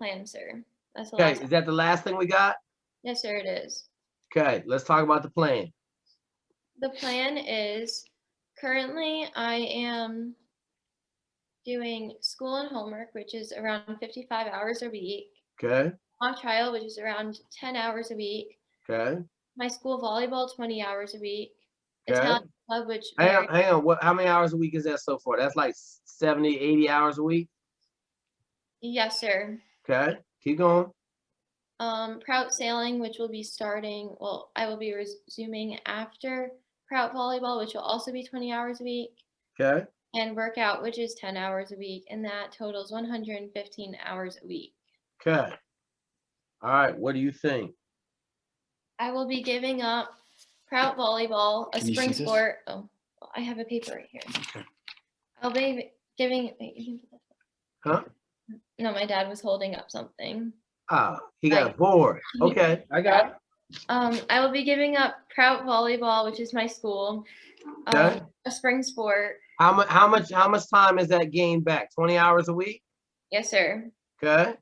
plan, sir. That's the Okay, last. is that the last thing we got? Yes, sir, it is. Okay, let's talk about the plan. The plan is currently I am doing school and homework, which is around 55 hours a week. Okay, Mock trial, which is around 10 hours a week. okay, My school volleyball, 20 hours a week. okay. Italian club, which Hang varies. on, hang on. How many hours a week is that so far? That's like 70, 80 hours a week. Yes, sir. Okay, keep going. Prout sailing, which will be starting, well, I will be resuming after Prout volleyball, which will also be 20 hours a week. Okay, And workout, which is 10 hours a week, and that totals 115 hours a week. okay. All right, what do you think? I will be giving up Prout volleyball, a Can you spring see this? sport. Oh, I have a paper right here. Okay. I'll be giving. Wait, you can put that. Huh? No, my dad was holding up something. Ah, he got bored. Okay, I got it. I will be giving up Prout volleyball, which is my school. Okay. A spring sport. How much time is that game back? 20 hours a week? Yes, sir. Okay,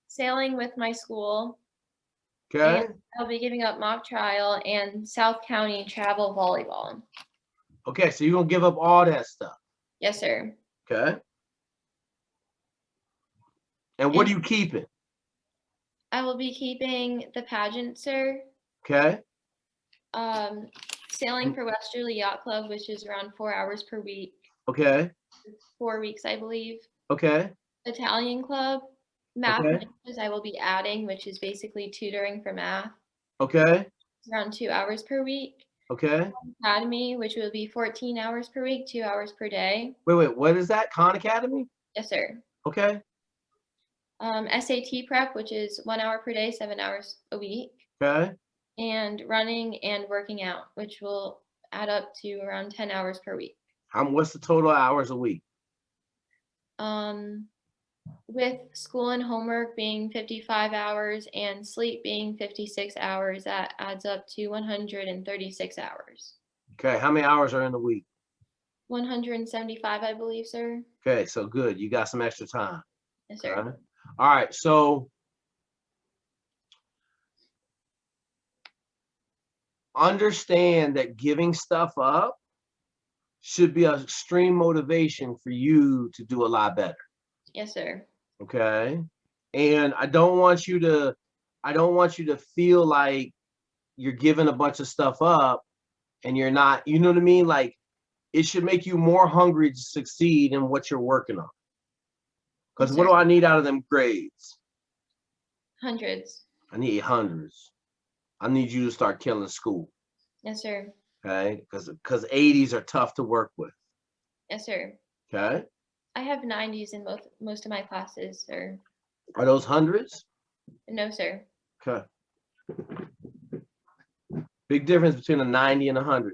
Sailing with my school. okay, And I'll be giving up mock trial and South County travel volleyball. okay. So you're gonna give up all that stuff. Yes, sir. Okay. And what are you keeping? I will be keeping the pageant, sir. Okay. Sailing for Westerly Yacht Club, which is around 4 hours per week. Okay. 4 weeks, I believe. Okay. Italian club. Math Okay. languages I will be adding, which is basically tutoring for math. Okay. It's around 2 hours per week. Okay. Academy, which will be 14 hours per week, 2 hours per day. Wait, what is that? Khan Academy? Yes, sir. Okay. SAT prep, which is 1 hour per day, 7 hours a week. Okay. And running and working out, which will add up to around 10 hours per week. What's the total hours a week? With school and homework being 55 hours and sleep being 56 hours, that adds up to 136 hours. Okay. How many hours are in the week? 175, I believe, sir. Okay. So good. You got some extra time. Yes, sir. Okay. All right. So understand that giving stuff up should be an extreme motivation for you to do a lot better. Yes, sir. Okay. And I don't want you to feel like you're giving a bunch of stuff up and you're not, you know what I mean? Like it should make you more hungry to succeed in what you're working on. Because Yes, what sir. do I need out of them grades? Hundreds. I need hundreds. I need you to start killing school. Yes, sir. Okay. Because 80s are tough to work with. Yes, sir. Okay. I have 90s in most of my classes, sir. Are those hundreds? No, sir. Okay. Big difference between a 90 and 100.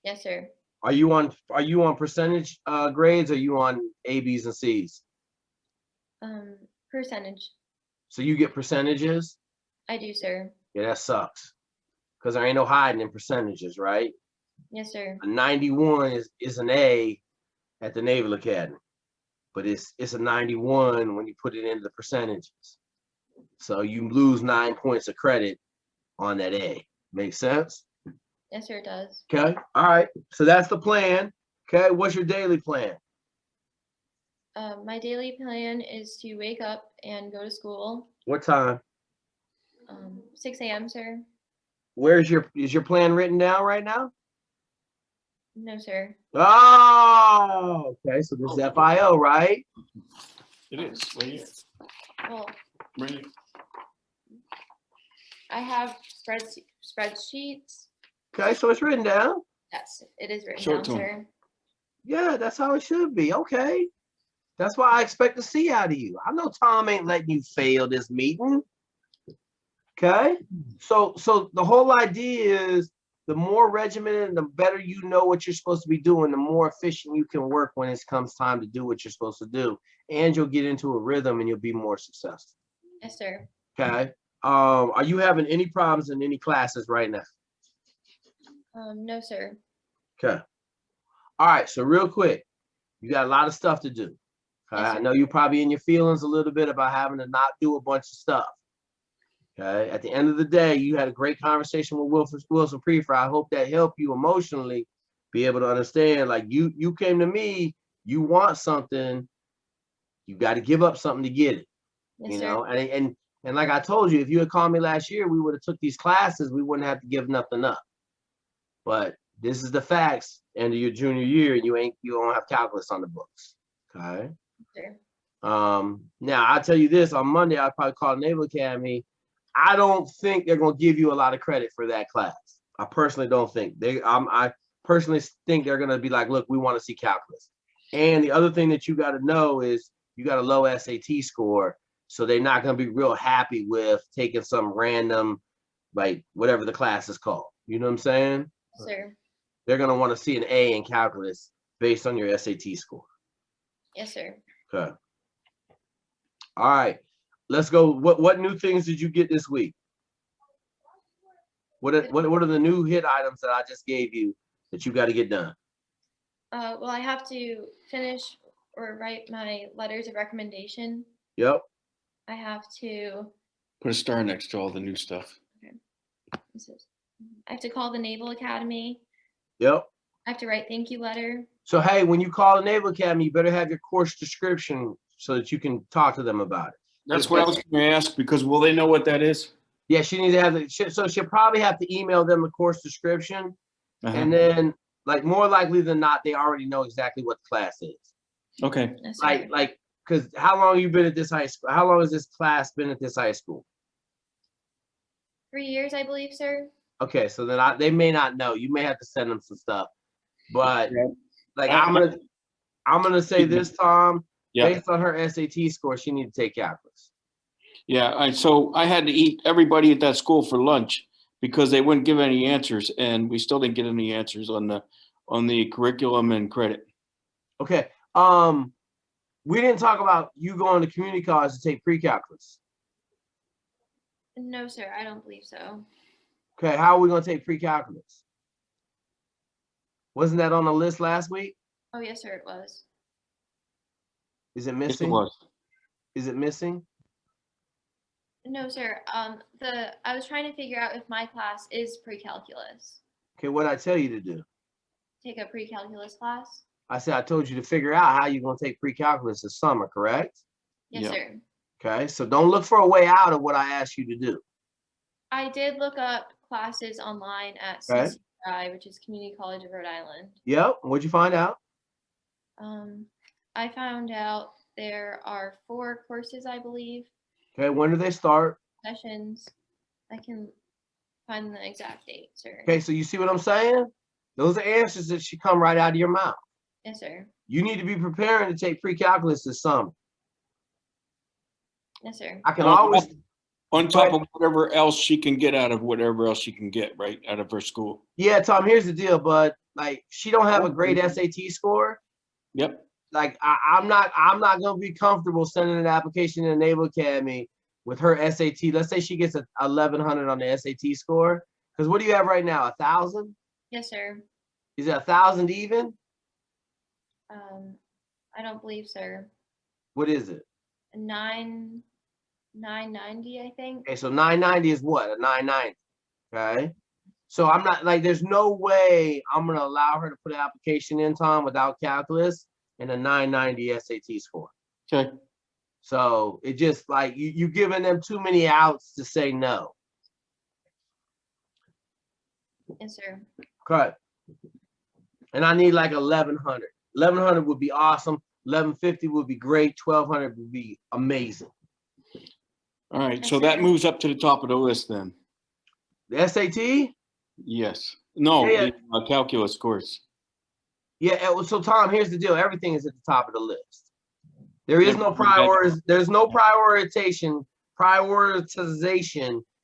Yes, sir. Are you on percentage grades or are you on A, B's, and C's? Percentage. So you get percentages? I do, sir. Yeah, that sucks. Because there ain't no hiding in percentages, right? Yes, sir. A 91 is an A at the Naval Academy. But it's a 91 when you put it into the percentages. So you lose 9 points of credit on that A. Make sense? Yes, sir, it does. Okay. All right. So that's the plan. Okay. What's your daily plan? My daily plan is to wake up and go to school. What time? 6 a.m., sir. Is your plan written down right now? No, sir. Oh, okay. So this is FIO, right? It is. Right here. Well, Right here. I have spreadsheets. Okay, so it's written down. Yes, it is written Show down, it to 'em. sir. Yeah, that's how it should be. Okay. That's what I expect to see out of you. I know Tom ain't letting you fail this meeting. Okay. So the whole idea is the more regimented and the better you know what you're supposed to be doing, the more efficient you can work when it comes time to do what you're supposed to do. And you'll get into a rhythm and you'll be more successful. Yes, sir. Okay. Are you having any problems in any classes right now? No, sir. Okay. All right. So real quick, you got a lot of stuff to do. Okay, Yes, I sir. know you're probably in your feelings a little bit about having to not do a bunch of stuff. Okay, at the end of the day, you had a great conversation with Wilson Prefer. I hope that helped you emotionally be able to understand. Like you came to me, you want something, you got to give up something to get it. Yes, You sir. know, and like I told you, if you had called me last year, we would have took these classes. We wouldn't have to give nothing up. But this is the facts. End of your junior year, and you don't have calculus on the books. Okay. Sure. Now I'll tell you this, on Monday, I'll probably call Naval Academy. I don't think they're gonna give you a lot of credit for that class. I personally don't think I personally think they're gonna be like, look, we want to see calculus. And the other thing that you got to know is you got a low SAT score, so they're not gonna be real happy with taking some random, like whatever the class is called. You know what I'm saying? Sir. They're gonna want to see an A in calculus based on your SAT score. Yes, sir. Okay. All right, let's go. What new things did you get this week? What are the new hit items that I just gave you that you got to get done? Well, I have to finish or write my letters of recommendation. Yep. I have to. Put a star next to all the new stuff. I have to call the Naval Academy. Yep. I have to write thank you letter. So hey, when you call the Naval Academy, you better have your course description so that you can talk to them about it. That's what I was going to ask, because will they know what that is? Yeah, she needs to have it. So she'll probably have to email them the course description, and then like more likely than not, they already know exactly what the class is. Okay. Yes, sir. Like, because how long have you been at this high school? How long has this class been at this high school? 3 years, I believe, sir. Okay, so then they may not know. You may have to send them some stuff, but Yeah. like I'm gonna say this, Tom. Yeah. Based on her SAT score, she need to take calculus. Yeah. So I had to eat everybody at that school for lunch because they wouldn't give any answers, and we still didn't get any answers on the curriculum and credit. Okay. We didn't talk about you going to community college to take pre-calculus. No, sir. I don't believe so. Okay, how are we gonna take pre-calculus? Wasn't that on the list last week? Oh, yes, sir. It was. Is it Yes, it missing? was. Is it missing? No, sir. I was trying to figure out if my class is pre-calculus. Okay, what did I tell you to do? Take a pre-calculus class. I said I told you to figure out how you're gonna take pre-calculus this summer, correct? Yes, Yeah. sir. Okay, so don't look for a way out of what I asked you to do. I did look up classes online at Okay. CCI, which is Community College of Rhode Island. Yep. What'd you find out? I found out there are 4 courses, I believe, Okay, when do they start? sessions. I can find the exact date, sir. Okay, so you see what I'm saying? Those are answers that should come right out of your mouth. Yes, sir. You need to be preparing to take pre-calculus this summer. Yes, sir. I can On- always, On top of whatever else she can get out of whatever else she can get, right, out of her school. yeah, Tom, here's the deal, bud. Like, she don't have a great SAT score. Yep. Like, I'm not gonna be comfortable sending an application to the Naval Academy with her SAT. Let's say she gets a 1100 on the SAT score. Because what do you have right now? 1,000? Yes, sir. Is it 1,000 even? I don't believe, sir. What is it? 990, I think. Okay, so 990 is what? A 990. Okay. So I'm not like, there's no way I'm gonna allow her to put an application in, Tom, without calculus and a 990 SAT score. Okay. So it just like you giving them too many outs to say no. Yes, sir. Okay. And I need like 1,100. 1,100 would be awesome. 1,150 would be great. 1,200 would be amazing. All right. Yes, So that sir. moves up to the top of the list then. The SAT? Yes. No, Yeah. the calculus course. Yeah. So Tom, here's the deal. Everything is at the top of the list. There is Yeah, no but that- there's no prioritization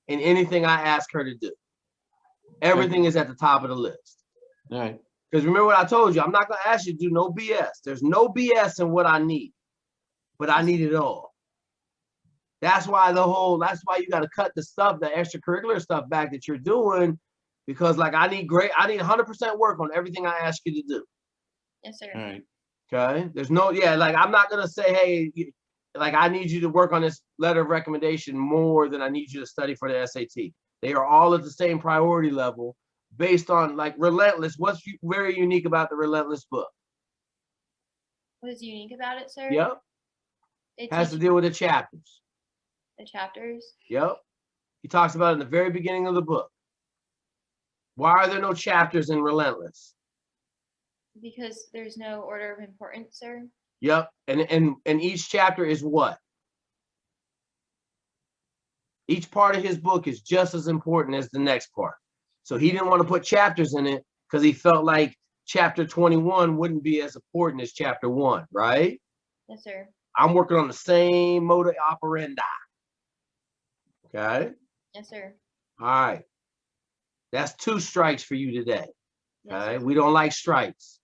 in anything I ask her to do. Everything is at the top of the list. All right. Because remember what I told you, I'm not gonna ask you to do no BS. There's no BS in what I need, but I need it all. That's why you got to cut the stuff, the extracurricular stuff back that you're doing, because like I need 100% work on everything I ask you to do. Yes, sir. All right. Okay, there's no, yeah, like I'm not gonna say, hey, like I need you to work on this letter of recommendation more than I need you to study for the SAT. They are all at the same priority level based on like Relentless. What's very unique about the Relentless book? What's unique about it, sir? Yep, It has to teaches deal with the chapters. the chapters Yep, he talks about it in the very beginning of the book. Why are there no chapters in Relentless? because there's no order of importance, sir. Yep, and each chapter is what? Each part of his book is just as important as the next part. So he didn't want to put chapters in it because he felt like chapter 21 wouldn't be as important as chapter 1, right? Yes, sir. I'm working on the same modus operandi. Okay. Yes, sir. All right. That's 2 strikes for you today. Yes, Okay. sir. We don't like strikes.